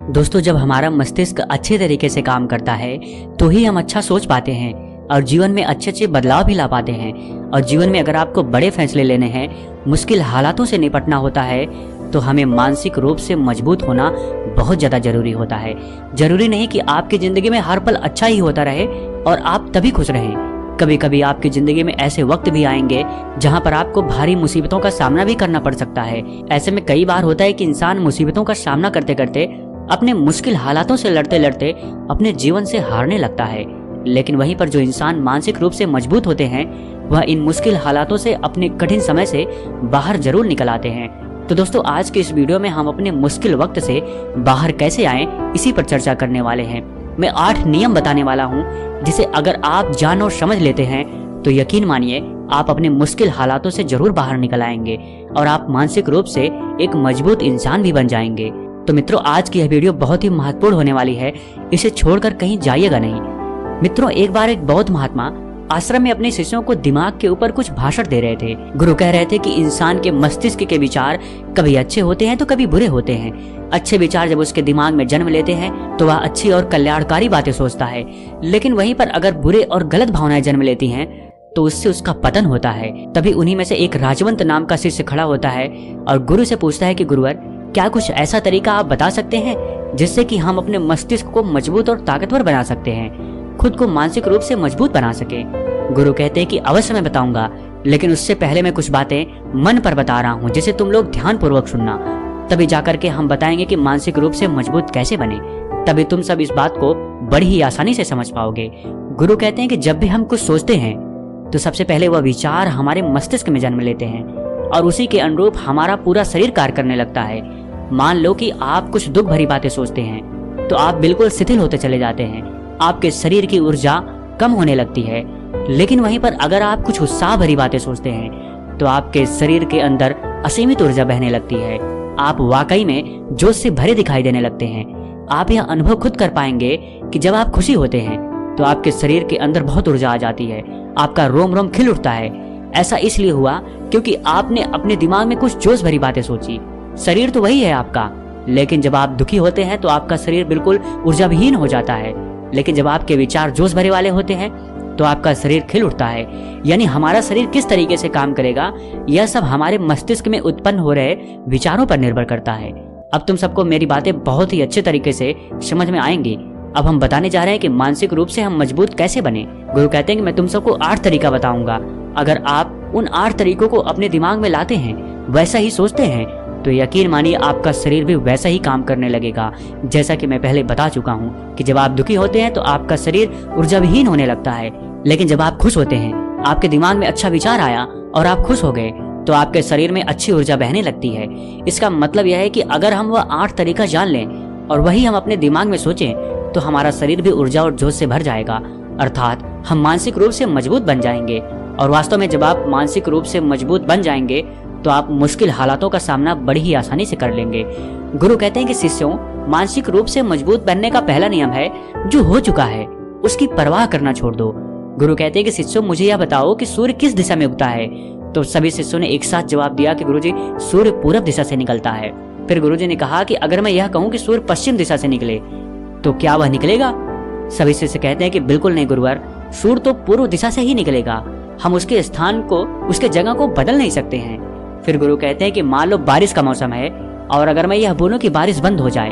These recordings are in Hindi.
दोस्तों, जब हमारा मस्तिष्क अच्छे तरीके से काम करता है तो ही हम अच्छा सोच पाते हैं और जीवन में अच्छे अच्छे बदलाव भी ला पाते हैं। और जीवन में अगर आपको बड़े फैसले लेने हैं, मुश्किल हालातों से निपटना होता है, तो हमें मानसिक रूप से मजबूत होना बहुत ज़्यादा जरूरी होता है। जरूरी नहीं कि आपकी ज़िंदगी में हर पल अच्छा ही होता रहे और आप तभी खुश रहें। कभी कभी आपकी ज़िंदगी में ऐसे वक्त भी आएंगे जहां पर आपको भारी मुसीबतों का सामना भी करना पड़ सकता है। ऐसे में कई बार होता है कि इंसान मुसीबतों का सामना करते करते, अपने मुश्किल हालातों से लड़ते लड़ते अपने जीवन से हारने लगता है। लेकिन वहीं पर जो इंसान मानसिक रूप से मजबूत होते हैं, वह इन मुश्किल हालातों से अपने कठिन समय से बाहर जरूर निकल आते हैं। तो दोस्तों, आज के इस वीडियो में हम अपने मुश्किल वक्त से बाहर कैसे आएं, इसी पर चर्चा करने वाले हैं। मैं 8 नियम बताने वाला हूं, जिसे अगर आप जान और समझ लेते हैं तो यकीन मानिए आप अपने मुश्किल हालातों से जरूर बाहर निकल आएंगे और आप मानसिक रूप से एक मजबूत इंसान भी बन जाएंगे। तो मित्रों, आज की यह वीडियो बहुत ही महत्वपूर्ण होने वाली है, इसे छोड़कर कहीं जाइएगा नहीं। मित्रों, एक बार एक बौद्ध महात्मा आश्रम में अपने शिष्यों को दिमाग के ऊपर कुछ भाषण दे रहे थे। गुरु कह रहे थे कि इंसान के मस्तिष्क के विचार कभी अच्छे होते हैं तो कभी बुरे होते हैं। अच्छे विचार जब उसके दिमाग में जन्म लेते हैं तो वह अच्छी और कल्याणकारी बातें सोचता है, लेकिन वहीं पर अगर बुरे और गलत भावनाएं जन्म लेती हैं तो उससे उसका पतन होता है। तभी उन्हीं में से एक राजवंत नाम का शिष्य खड़ा होता है और गुरु से पूछता है कि गुरुवर, क्या कुछ ऐसा तरीका आप बता सकते हैं जिससे कि हम अपने मस्तिष्क को मजबूत और ताकतवर बना सकते हैं, खुद को मानसिक रूप से मजबूत बना सके। गुरु कहते हैं कि अवश्य मैं बताऊंगा, लेकिन उससे पहले मैं कुछ बातें मन पर बता रहा हूँ जिसे तुम लोग ध्यान पूर्वक सुनना। तभी जाकर के हम बताएंगे कि मानसिक रूप से मजबूत कैसे बने। तभी तुम सब इस बात को बड़ी ही आसानी से समझ पाओगे। गुरु कहते हैं कि जब भी हम कुछ सोचते हैं तो सबसे पहले वह विचार हमारे मस्तिष्क में जन्म लेते हैं और उसी के अनुरूप हमारा पूरा शरीर कार्य करने लगता है। मान लो कि आप कुछ दुख भरी बातें सोचते हैं तो आप बिल्कुल शिथिल होते चले जाते हैं, आपके शरीर की ऊर्जा कम होने लगती है। लेकिन वहीं पर अगर आप कुछ उत्साह भरी बातें सोचते हैं तो आपके शरीर के अंदर असीमित ऊर्जा बहने लगती है। आप वाकई में जोश से भरे दिखाई देने लगते हैं। आप यह अनुभव खुद कर पाएंगे कि जब आप खुशी होते हैं तो आपके शरीर के अंदर बहुत ऊर्जा आ जाती है, आपका रोम रोम खिल उठता है। ऐसा इसलिए हुआ क्योंकि आपने अपने दिमाग में कुछ जोश भरी बातें सोची। शरीर तो वही है आपका, लेकिन जब आप दुखी होते हैं तो आपका शरीर बिल्कुल ऊर्जा विहीन हो जाता है। लेकिन जब आपके विचार जोश भरे वाले होते हैं तो आपका शरीर खिल उठता है। यानी हमारा शरीर किस तरीके से काम करेगा, यह सब हमारे मस्तिष्क में उत्पन्न हो रहे विचारों पर निर्भर करता है। अब तुम सबको मेरी बातें बहुत ही अच्छे तरीके से समझ में आएंगी। अब हम बताने जा रहे हैं कि मानसिक रूप से हम मजबूत कैसे बने। गुरु कहते हैं कि मैं तुम सबको 8 तरीका बताऊंगा। अगर आप उन 8 तरीकों को अपने दिमाग में लाते हैं, वैसा ही सोचते हैं, तो यकीन मानिए आपका शरीर भी वैसा ही काम करने लगेगा। जैसा कि मैं पहले बता चुका हूँ कि जब आप दुखी होते हैं तो आपका शरीर ऊर्जा विहीन होने लगता है, लेकिन जब आप खुश होते हैं, आपके दिमाग में अच्छा विचार आया और आप खुश हो गए, तो आपके शरीर में अच्छी ऊर्जा बहने लगती है। इसका मतलब यह है कि अगर हम वह 8 तरीका जान लें और वही हम अपने दिमाग में सोचें तो हमारा शरीर भी ऊर्जा और जोश से भर जाएगा, अर्थात हम मानसिक रूप से मजबूत बन जाएंगे। और वास्तव में जब आप मानसिक रूप से मजबूत बन जाएंगे तो आप मुश्किल हालातों का सामना बड़ी ही आसानी से कर लेंगे। गुरु कहते हैं कि शिष्यों, मानसिक रूप से मजबूत बनने का पहला नियम है, जो हो चुका है उसकी परवाह करना छोड़ दो। गुरु कहते हैं कि शिष्यों, मुझे यह बताओ कि सूर्य किस दिशा में उगता है। तो सभी शिष्यों ने एक साथ जवाब दिया कि गुरुजी, सूर्य पूरब दिशा से निकलता है। फिर गुरुजी ने कहा कि अगर मैं यह कहूँ कि सूर्य पश्चिम दिशा से निकले तो क्या वह निकलेगा? सभी शिष्य कहते हैं कि बिल्कुल नहीं गुरुवर, सूर्य तो पूर्व दिशा से ही निकलेगा। हम उसके स्थान को, उसके जगह को बदल नहीं सकते हैं। फिर गुरु कहते हैं कि मान लो बारिश का मौसम है और अगर मैं यह बोलूं कि बारिश बंद हो जाए,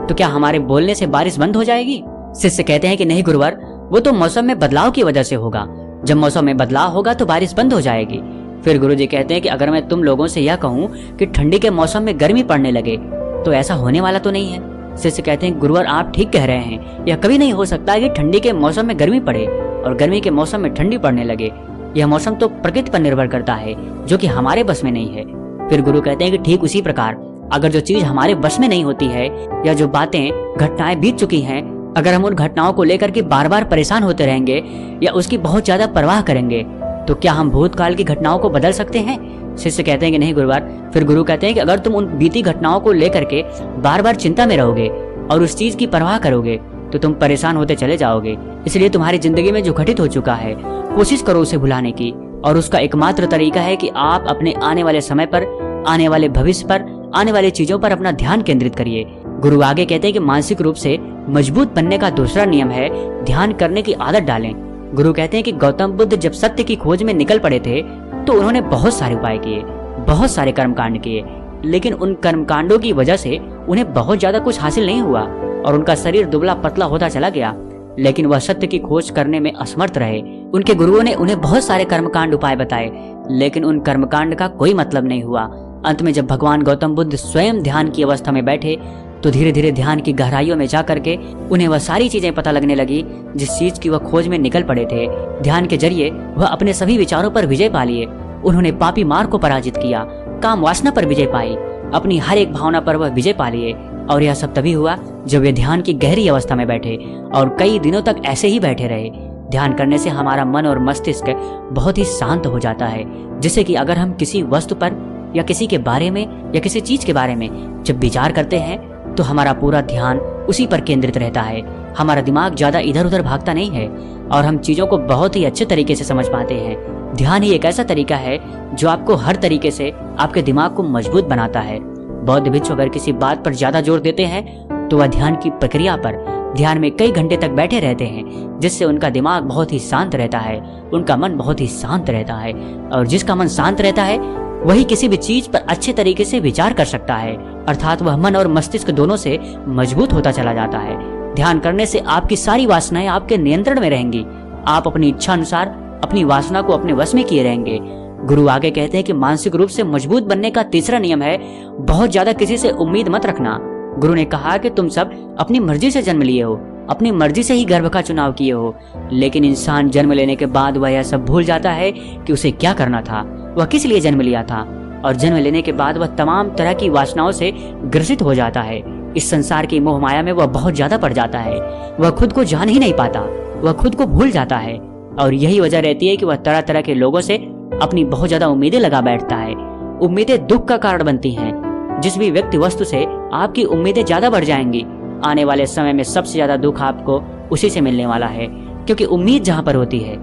तो क्या हमारे बोलने से बारिश बंद हो जाएगी? शिष्य कहते हैं कि नहीं गुरुवर, वो तो मौसम में बदलाव की वजह से होगा। जब मौसम में बदलाव होगा तो बारिश बंद हो जाएगी। फिर गुरुजी कहते हैं कि अगर मैं तुम लोगों से यह कहूँ कि ठंडी के मौसम में गर्मी पड़ने लगे, तो ऐसा होने वाला तो नहीं है। शिष्य कहते हैं गुरुवर, आप ठीक कह रहे हैं, यह कभी नहीं हो सकता कि ठंडी के मौसम में गर्मी पड़े और गर्मी के मौसम में ठंडी पड़ने लगे। यह मौसम तो प्रकृति पर निर्भर करता है, जो कि हमारे बस में नहीं है। फिर गुरु कहते हैं कि ठीक उसी प्रकार अगर जो चीज हमारे बस में नहीं होती है या जो बातें, घटनाएं बीत चुकी हैं, अगर हम उन घटनाओं को लेकर के बार बार परेशान होते रहेंगे या उसकी बहुत ज्यादा परवाह करेंगे, तो क्या हम भूतकाल की घटनाओं को बदल सकते हैं? शिष्य कहते हैं कि नहीं गुरुवार। फिर गुरु कहते हैं कि अगर तुम उन बीती घटनाओं को लेकर के बार बार चिंता में रहोगे और उस चीज की परवाह करोगे तो तुम परेशान होते चले जाओगे। इसलिए तुम्हारी जिंदगी में जो घटित हो चुका है, कोशिश करो उसे भुलाने की, और उसका एकमात्र तरीका है कि आप अपने आने वाले समय पर, आने वाले भविष्य पर, आने वाली चीजों पर अपना ध्यान केंद्रित करिए। गुरु आगे कहते हैं कि मानसिक रूप से मजबूत बनने का दूसरा नियम है ध्यान करने की आदत डालें। गुरु कहते हैं कि गौतम बुद्ध जब सत्य की खोज में निकल पड़े थे तो उन्होंने बहुत सारे उपाय किए, बहुत सारे कर्मकांड किए, लेकिन उन कर्मकांडों की वजह से उन्हें बहुत ज्यादा कुछ हासिल नहीं हुआ और उनका शरीर दुबला पतला होता चला गया। लेकिन वह सत्य की खोज करने में असमर्थ रहे। उनके गुरुओं ने उन्हें बहुत सारे कर्मकांड उपाय बताए, लेकिन उन कर्मकांड का कोई मतलब नहीं हुआ। अंत में जब भगवान गौतम बुद्ध स्वयं ध्यान की अवस्था में बैठे तो धीरे धीरे ध्यान की गहराइयों में जा करके उन्हें वह सारी चीजें पता लगने लगी जिस चीज की वह खोज में निकल पड़े थे। ध्यान के जरिए वह अपने सभी विचारों पर विजय पा लिए। उन्होंने पापी मार्ग को पराजित किया, काम वासना पर विजय पाई, अपनी हर एक भावना पर वह विजय पा लिए। और यह सब तभी हुआ जब वे ध्यान की गहरी अवस्था में बैठे और कई दिनों तक ऐसे ही बैठे रहे। ध्यान करने से हमारा मन और मस्तिष्क बहुत ही शांत हो जाता है, जिससे कि अगर हम किसी वस्तु पर या किसी के बारे में या किसी चीज के बारे में जब विचार करते हैं तो हमारा पूरा ध्यान उसी पर केंद्रित रहता है। हमारा दिमाग ज्यादा इधर उधर भागता नहीं है और हम चीजों को बहुत ही अच्छे तरीके से समझ पाते हैं। ध्यान ही एक ऐसा तरीका है जो आपको हर तरीके से आपके दिमाग को मजबूत बनाता है। बौद्ध भिक्षु अगर किसी बात पर ज्यादा जोर देते हैं तो वह ध्यान की प्रक्रिया पर ध्यान में कई घंटे तक बैठे रहते हैं, जिससे उनका दिमाग बहुत ही शांत रहता है, उनका मन बहुत ही शांत रहता है। और जिसका मन शांत रहता है वही किसी भी चीज पर अच्छे तरीके से विचार कर सकता है, अर्थात वह मन और मस्तिष्क दोनों से मजबूत होता चला जाता है। ध्यान करने से आपकी सारी वासनाएं आपके नियंत्रण में रहेंगी। आप अपनी इच्छा अनुसार अपनी वासना को अपने वश में किए रहेंगे। गुरु आगे कहते हैं कि मानसिक रूप से मजबूत बनने का तीसरा नियम है बहुत ज्यादा किसी से उम्मीद मत रखना। गुरु ने कहा कि तुम सब अपनी मर्जी से जन्म लिए हो, अपनी मर्जी से ही गर्भ का चुनाव किए हो, लेकिन इंसान जन्म लेने के बाद वह यह सब भूल जाता है कि उसे क्या करना था, वह किस लिए जन्म लिया था। और जन्म लेने के बाद वह तमाम तरह की वासनाओं से ग्रसित हो जाता है। इस संसार की मोह माया में वह बहुत ज्यादा पड़ जाता है। वह खुद को जान ही नहीं पाता, वह खुद को भूल जाता है। और यही वजह रहती है कि वह तरह तरह के लोगों से अपनी बहुत ज्यादा उम्मीदें लगा बैठता है। उम्मीदें दुख का कारण बनती हैं। जिस भी व्यक्ति वस्तु से आपकी उम्मीदें ज्यादा बढ़ जाएंगी, आने वाले समय में सबसे ज्यादा दुख आपको उसी से मिलने वाला है, क्योंकि उम्मीद जहाँ पर होती है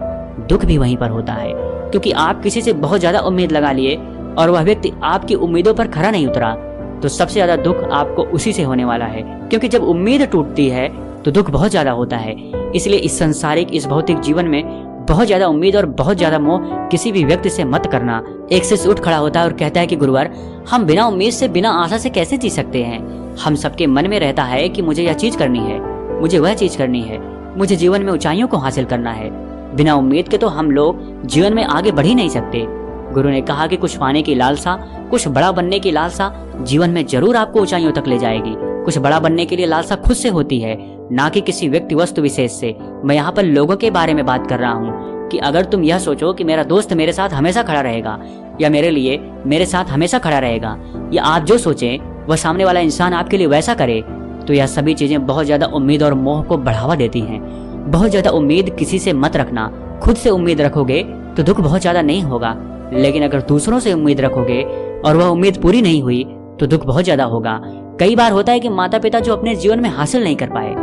दुख भी वहीं पर होता है। क्योंकि आप किसी से बहुत ज्यादा उम्मीद लगा लिए और वह व्यक्ति आपकी उम्मीदों पर खरा नहीं उतरा, तो सबसे ज्यादा दुख आपको उसी से होने वाला है। क्योंकि जब उम्मीद टूटती है तो दुख बहुत ज्यादा होता है। इसलिए इस संसारिक, इस भौतिक जीवन में बहुत ज्यादा उम्मीद और बहुत ज्यादा मोह किसी भी व्यक्ति से मत करना। एक शिष्य उठ खड़ा होता है और कहता है कि गुरुवर, हम बिना उम्मीद से, बिना आशा से कैसे जी सकते हैं। हम सबके मन में रहता है कि मुझे यह चीज करनी है, मुझे वह चीज करनी है, मुझे जीवन में ऊंचाइयों को हासिल करना है। बिना उम्मीद के तो हम लोग जीवन में आगे बढ़ ही नहीं सकते। गुरु ने कहा कि कुछ पाने की लालसा, कुछ बड़ा बनने की लालसा जीवन में जरूर आपको ऊंचाइयों तक ले जाएगी। कुछ बड़ा बनने के लिए लालसा खुद से होती है, ना कि किसी व्यक्ति वस्तु विशेष से। मैं यहाँ पर लोगों के बारे में बात कर रहा हूँ कि अगर तुम यह सोचो कि मेरा दोस्त मेरे साथ हमेशा खड़ा रहेगा या मेरे लिए मेरे साथ हमेशा खड़ा रहेगा, या आप जो सोचें वह सामने वाला इंसान आपके लिए वैसा करे, तो यह सभी चीजें बहुत ज्यादा उम्मीद और मोह को बढ़ावा देती हैं। बहुत ज्यादा उम्मीद किसी से मत रखना। खुद से उम्मीद रखोगे तो दुख बहुत ज्यादा नहीं होगा, लेकिन अगर दूसरों से उम्मीद रखोगे और वह उम्मीद पूरी नहीं हुई तो दुख बहुत ज्यादा होगा। कई बार होता है कि माता पिता जो अपने जीवन में हासिल नहीं कर पाए,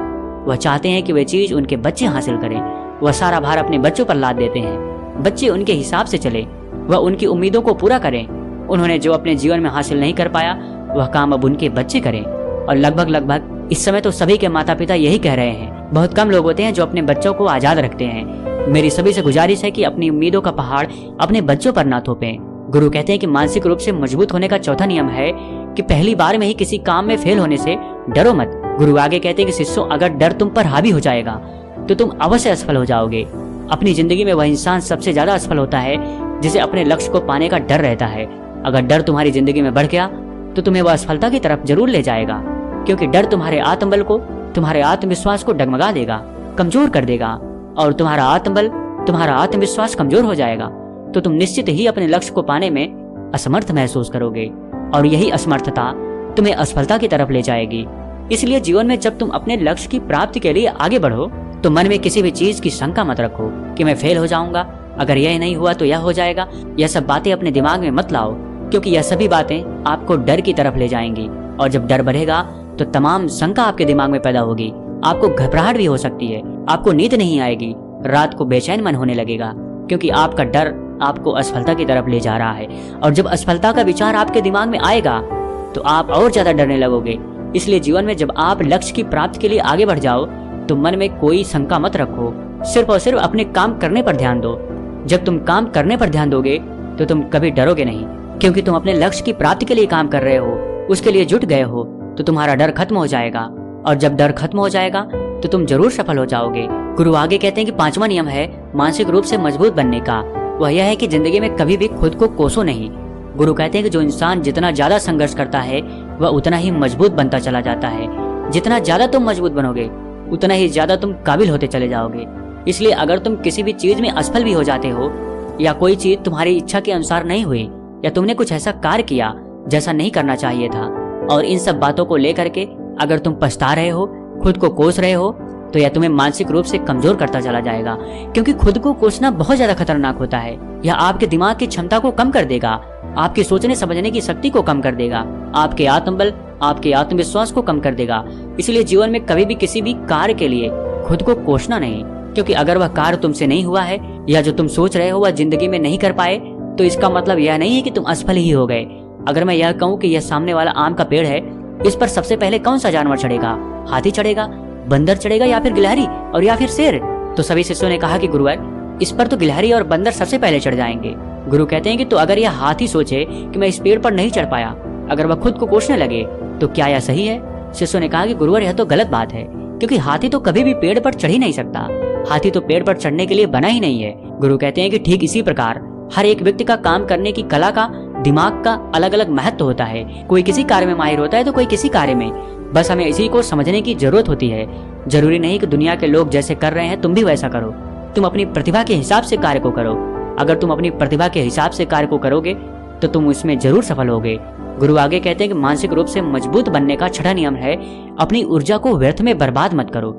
वह चाहते हैं कि वे चीज उनके बच्चे हासिल करें। वह सारा भार अपने बच्चों पर लाद देते हैं। बच्चे उनके हिसाब से चले, वह उनकी उम्मीदों को पूरा करें। उन्होंने जो अपने जीवन में हासिल नहीं कर पाया वह काम अब उनके बच्चे करें। और लगभग इस समय तो सभी के माता पिता यही कह रहे हैं। बहुत कम लोग होते हैं जो अपने बच्चों को आजाद रखते हैं। मेरी सभी से गुजारिश है कि अपनी उम्मीदों का पहाड़ अपने बच्चों पर ना थोपें। गुरु कहते हैं कि मानसिक रूप से मजबूत होने का चौथा नियम है कि पहली बार में ही किसी काम में फेल होने से डरो मत। गुरु आगे कहते हैं कि शिष्यों, अगर डर तुम पर हावी हो जाएगा तो तुम अवश्य असफल हो जाओगे। अपनी जिंदगी में वह इंसान सबसे ज्यादा असफल होता है जिसे अपने लक्ष्य को पाने का डर रहता है। अगर डर तुम्हारी जिंदगी में बढ़ गया तो तुम्हें वह असफलता की तरफ जरूर ले जाएगा, क्योंकि डर तुम्हारे आत्मबल को, तुम्हारे आत्मविश्वास को डगमगा देगा, कमजोर कर देगा। और तुम्हारा आत्मबल, तुम्हारा आत्मविश्वास कमजोर हो जाएगा तो तुम निश्चित ही अपने लक्ष्य को पाने में असमर्थ महसूस करोगे, और यही असमर्थता तुम्हें असफलता की तरफ ले जाएगी। इसलिए जीवन में जब तुम अपने लक्ष्य की प्राप्ति के लिए आगे बढ़ो तो मन में किसी भी चीज की शंका मत रखो कि मैं फेल हो जाऊंगा, अगर यह नहीं हुआ तो यह हो जाएगा। यह सब बातें अपने दिमाग में मत लाओ, क्योंकि यह सभी बातें आपको डर की तरफ ले जाएंगी। और जब डर बढ़ेगा तो तमाम शंका आपके दिमाग में पैदा होगी। आपको घबराहट भी हो सकती है, आपको नींद नहीं आएगी, रात को बेचैन मन होने लगेगा, क्योंकि आपका डर आपको असफलता की तरफ ले जा रहा है। और जब असफलता का विचार आपके दिमाग में आएगा तो आप और ज्यादा डरने लगोगे, इसलिए जीवन में जब आप लक्ष्य की प्राप्ति के लिए आगे बढ़ जाओ तो मन में कोई शंका मत रखो, सिर्फ और सिर्फ अपने काम करने पर ध्यान दो। जब तुम काम करने पर ध्यान दोगे तो तुम कभी डरोगे नहीं, क्योंकि तुम अपने लक्ष्य की प्राप्ति के लिए काम कर रहे हो, उसके लिए जुट गए हो, तो तुम्हारा डर खत्म हो जाएगा। और जब डर खत्म हो जाएगा तो तुम जरूर सफल हो जाओगे। गुरु आगे कहते हैं कि 5वां नियम है मानसिक रूप से मजबूत बनने का। वह यह है कि जिंदगी में कभी भी खुद को कोसो नहीं। गुरु कहते हैं कि जो इंसान जितना ज्यादा संघर्ष करता है वह उतना ही मजबूत बनता चला जाता है। जितना ज्यादा तुम मजबूत बनोगे उतना ही ज्यादा तुम काबिल होते चले जाओगे। इसलिए अगर तुम किसी भी चीज में असफल भी हो जाते हो, या कोई चीज तुम्हारी इच्छा के अनुसार नहीं हुई, या तुमने कुछ ऐसा कार्य किया जैसा नहीं करना चाहिए था, और इन सब बातों को लेकर के अगर तुम पछता रहे हो, खुद को कोस रहे हो, तो यह तुम्हें मानसिक रूप से कमजोर करता चला जाएगा। क्योंकि खुद को कोसना बहुत ज्यादा खतरनाक होता है। यह आपके दिमाग की क्षमता को कम कर देगा, आपकी सोचने समझने की शक्ति को कम कर देगा, आपके आत्मबल, आपके आत्मविश्वास को कम कर देगा। इसलिए जीवन में कभी भी किसी भी कार्य के लिए खुद को कोसना नहीं, क्योंकि अगर वह कार्य तुमसे नहीं हुआ है या जो तुम सोच रहे हो वह जिंदगी में नहीं कर पाए, तो इसका मतलब यह नहीं है कि तुम असफल ही हो गए। अगर मैं यह कहूँ कि यह सामने वाला आम का पेड़ है, इस पर सबसे पहले कौन सा जानवर चढ़ेगा? हाथी चढ़ेगा, बंदर चढ़ेगा, या फिर गिलहरी और या फिर शेर? तो सभी शिष्यों ने कहा कि गुरुवर, इस पर तो गिलहरी और बंदर सबसे पहले चढ़ जाएंगे। गुरु कहते हैं कि तो अगर यह हाथी सोचे कि मैं इस पेड़ पर नहीं चढ़ पाया, अगर वह खुद को कोसने लगे, तो क्या यह सही है? शिष्यों ने कहा कि गुरुवर, यह तो गलत बात है, क्योंकि हाथी तो कभी भी पेड़ पर चढ़ ही नहीं सकता। हाथी तो पेड़ पर चढ़ने के लिए बना ही नहीं है। गुरु कहते हैं कि ठीक इसी प्रकार हर एक व्यक्ति का काम करने की कला का, दिमाग का अलग अलग महत्व होता है। कोई किसी कार्य में माहिर होता है तो कोई किसी कार्य में। बस हमें इसी को समझने की जरूरत होती है। जरूरी नहीं कि दुनिया के लोग जैसे कर रहे हैं तुम भी वैसा करो। तुम अपनी प्रतिभा के हिसाब से कार्य को करो। अगर तुम अपनी प्रतिभा के हिसाब से कार्य को करोगे तो तुम उसमें जरूर सफल होगे। गुरु आगे कहते हैं कि मानसिक रूप से मजबूत बनने का 6वां नियम है अपनी ऊर्जा को व्यर्थ में बर्बाद मत करो।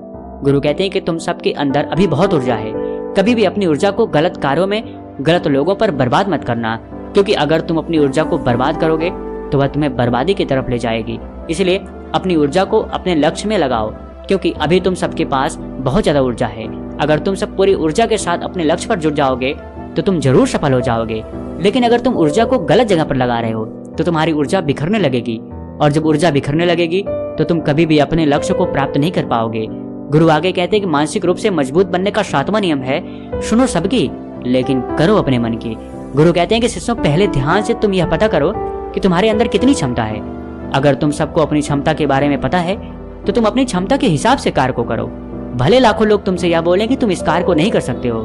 गुरु कहते हैं कि तुम सबके अंदर अभी बहुत ऊर्जा है। कभी भी अपनी ऊर्जा को गलत कार्यों में, गलत लोगों पर बर्बाद मत करना, क्योंकि अगर तुम अपनी ऊर्जा को बर्बाद करोगे तो वह तुम्हें बर्बादी की तरफ ले जाएगी। इसलिए अपनी ऊर्जा को अपने लक्ष्य में लगाओ, क्योंकि अभी तुम सबके पास बहुत ज्यादा ऊर्जा है। अगर तुम सब पूरी ऊर्जा के साथ अपने लक्ष्य पर जुट जाओगे तो तुम जरूर सफल हो जाओगे। लेकिन अगर तुम ऊर्जा को गलत जगह पर लगा रहे हो तो तुम्हारी ऊर्जा बिखरने लगेगी, और जब ऊर्जा बिखरने लगेगी तो तुम कभी भी अपने लक्ष्य को प्राप्त नहीं कर पाओगे। गुरु आगे कहते हैं कि मानसिक रूप से मजबूत बनने का 7वां नियम है सुनो सबकी, लेकिन करो अपने मन की। गुरु कहते हैं कि शिष्यों, पहले ध्यान से तुम यह पता करो कि तुम्हारे अंदर कितनी क्षमता है। अगर तुम सबको अपनी क्षमता के बारे में पता है तो तुम अपनी क्षमता के हिसाब से कार्य को करो। भले लाखों लोग तुमसे यह बोलें कि तुम इस कार्य को नहीं कर सकते हो,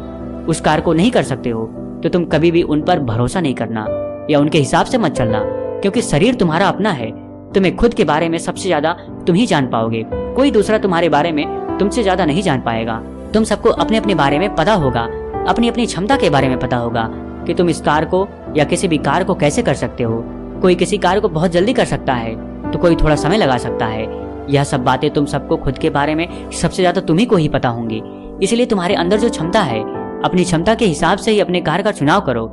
उस कार्य को नहीं कर सकते हो, तो तुम कभी भी उन पर भरोसा नहीं करना या उनके हिसाब से मत चलना, क्योंकि शरीर तुम्हारा अपना है। तुम्हें खुद के बारे में सबसे ज्यादा तुम ही जान पाओगे। कोई दूसरा तुम्हारे बारे में तुमसे ज्यादा नहीं जान पाएगा। तुम सबको अपने अपने बारे में पता होगा, अपनी अपनी क्षमता के बारे में पता होगा कि तुम इस कार्य को या किसी भी कार्य को कैसे कर सकते हो। कोई किसी कार्य को बहुत जल्दी कर सकता है तो कोई थोड़ा समय लगा सकता है। यह सब बातें तुम सबको खुद के बारे में सबसे ज्यादा तुम्ही को ही पता होंगी। इसलिए तुम्हारे अंदर जो क्षमता है, अपनी क्षमता के हिसाब से ही अपने कार्य का चुनाव करो।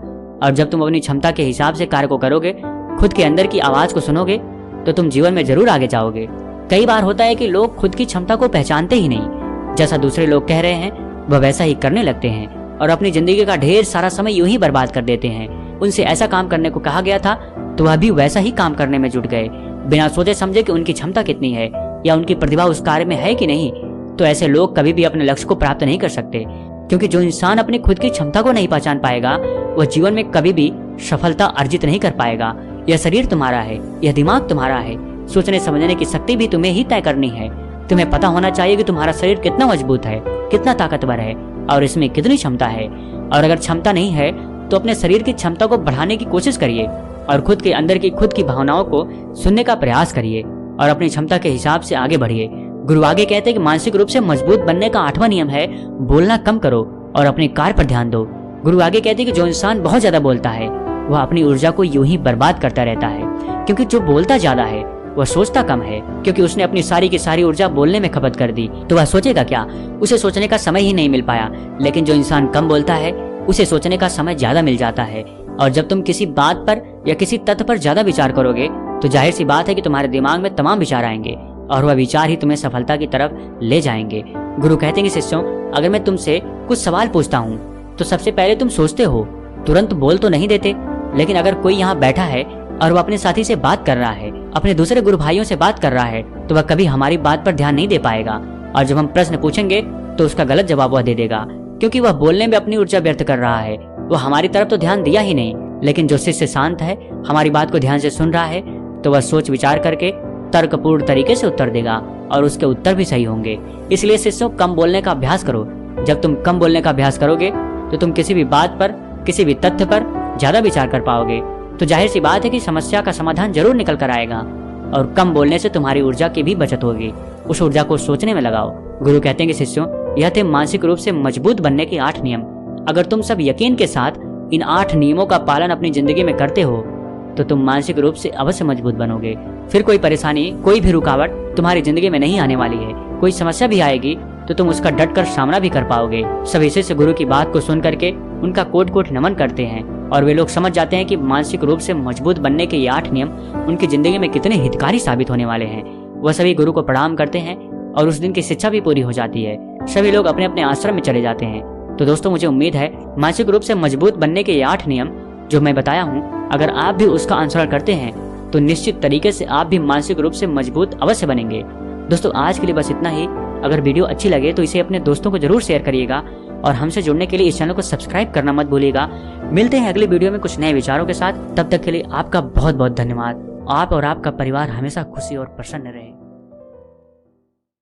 और जब तुम अपनी क्षमता के हिसाब से कार्य को करोगे, खुद के अंदर की आवाज को सुनोगे, तो तुम जीवन में जरूर आगे जाओगे। कई बार होता है कि लोग खुद की क्षमता को पहचानते ही नहीं। जैसा दूसरे लोग कह रहे हैं वह वैसा ही करने लगते हैं और अपनी जिंदगी का ढेर सारा समय यूं ही बर्बाद कर देते हैं। उनसे ऐसा काम करने को कहा गया था तो वह भी वैसा ही काम करने में जुट गए, बिना सोचे समझे कि उनकी क्षमता कितनी है या उनकी प्रतिभा उस कार्य में है कि नहीं। तो ऐसे लोग कभी भी अपने लक्ष्य को प्राप्त नहीं कर सकते, क्योंकि जो इंसान अपनी खुद की क्षमता को नहीं पहचान पाएगा वह जीवन में कभी भी सफलता अर्जित नहीं कर पाएगा। यह शरीर तुम्हारा है, यह दिमाग तुम्हारा है, सोचने समझने की शक्ति भी तुम्हें ही तय करनी है। तुम्हें पता होना चाहिए कि तुम्हारा शरीर कितना मजबूत है, कितना ताकतवर है और इसमें कितनी क्षमता है। और अगर क्षमता नहीं है तो अपने शरीर की क्षमता को बढ़ाने की कोशिश करिए और खुद के अंदर की खुद की भावनाओं को सुनने का प्रयास करिए और अपनी क्षमता के हिसाब से आगे बढ़िए। गुरु आगे कहते हैं कि मानसिक रूप से मजबूत बनने का 8वां नियम है बोलना कम करो और अपने कार्य पर ध्यान दो। गुरु आगे कहते हैं कि जो इंसान बहुत ज्यादा बोलता है वह अपनी ऊर्जा को यूं ही बर्बाद करता रहता है, क्योंकि जो बोलता ज्यादा है वह सोचता कम है, क्योंकि उसने अपनी सारी की सारी ऊर्जा बोलने में खपत कर दी तो वह सोचेगा क्या, उसे सोचने का समय ही नहीं मिल पाया। लेकिन जो इंसान कम बोलता है उसे सोचने का समय ज्यादा मिल जाता है। और जब तुम किसी बात पर या किसी तथ्य पर ज्यादा विचार करोगे तो जाहिर सी बात है कि तुम्हारे दिमाग में तमाम विचार आएंगे और वह विचार ही तुम्हें सफलता की तरफ ले जाएंगे। गुरु कहते हैं कि शिष्यों, अगर मैं तुमसे कुछ सवाल पूछता हूँ तो सबसे पहले तुम सोचते हो, तुरंत बोल तो नहीं देते। लेकिन अगर कोई यहाँ बैठा है और वो अपने साथी से बात कर रहा है, अपने दूसरे गुरु भाइयों से बात कर रहा है, तो वह कभी हमारी बात पर ध्यान नहीं दे पाएगा। और जब हम प्रश्न पूछेंगे तो उसका गलत जवाब वह दे देगा, क्योंकि वह बोलने में अपनी ऊर्जा व्यर्थ कर रहा है। वो हमारी तरफ तो ध्यान दिया ही नहीं। लेकिन जो शिष्य शांत है, हमारी बात को ध्यान से सुन रहा है, तो वह सोच विचार करके तर्कपूर्ण तरीके से उत्तर देगा और उसके उत्तर भी सही होंगे। इसलिए शिष्यों, कम बोलने का अभ्यास करो। जब तुम कम बोलने का अभ्यास करोगे तो तुम किसी भी बात पर, किसी भी तथ्य पर ज्यादा विचार कर पाओगे। तो जाहिर सी बात है कि समस्या का समाधान जरूर निकल कर आएगा। और कम बोलने से तुम्हारी ऊर्जा की भी बचत होगी। उस ऊर्जा को सोचने में लगाओ। गुरु कहते हैं कि शिष्यों, यह थे मानसिक रूप से मजबूत बनने के 8 नियम। अगर तुम सब यकीन के साथ इन 8 नियमों का पालन अपनी जिंदगी में करते हो तो तुम मानसिक रूप से अवश्य मजबूत बनोगे। फिर कोई परेशानी, कोई भी रुकावट तुम्हारी जिंदगी में नहीं आने वाली है। कोई समस्या भी आएगी तो तुम उसका डटकर सामना भी कर पाओगे। सभी शिष्य गुरु की बात को सुन करके उनका कोट कोट नमन करते हैं और वे लोग समझ जाते हैं कि मानसिक रूप से मजबूत बनने के ये 8 नियम उनकी जिंदगी में कितने हितकारी साबित होने वाले हैं। वह सभी गुरु को प्रणाम करते हैं और उस दिन की शिक्षा भी पूरी हो जाती है। सभी लोग अपने अपने आश्रम में चले जाते हैं। तो दोस्तों, मुझे उम्मीद है मानसिक रूप से मजबूत बनने के ये 8 नियम जो मैं बताया हूँ, अगर आप भी उसका अनुसरण करते हैं तो निश्चित तरीके से आप भी मानसिक रूप से मजबूत अवश्य बनेंगे। दोस्तों, आज के लिए बस इतना ही। अगर वीडियो अच्छी लगे तो इसे अपने दोस्तों को जरूर शेयर करिएगा और हमसे जुड़ने के लिए इस चैनल को सब्सक्राइब करना मत भूलिएगा। मिलते हैं अगली वीडियो में कुछ नए विचारों के साथ। तब तक के लिए आपका बहुत बहुत धन्यवाद। आप और आपका परिवार हमेशा खुशी और प्रसन्न रहे।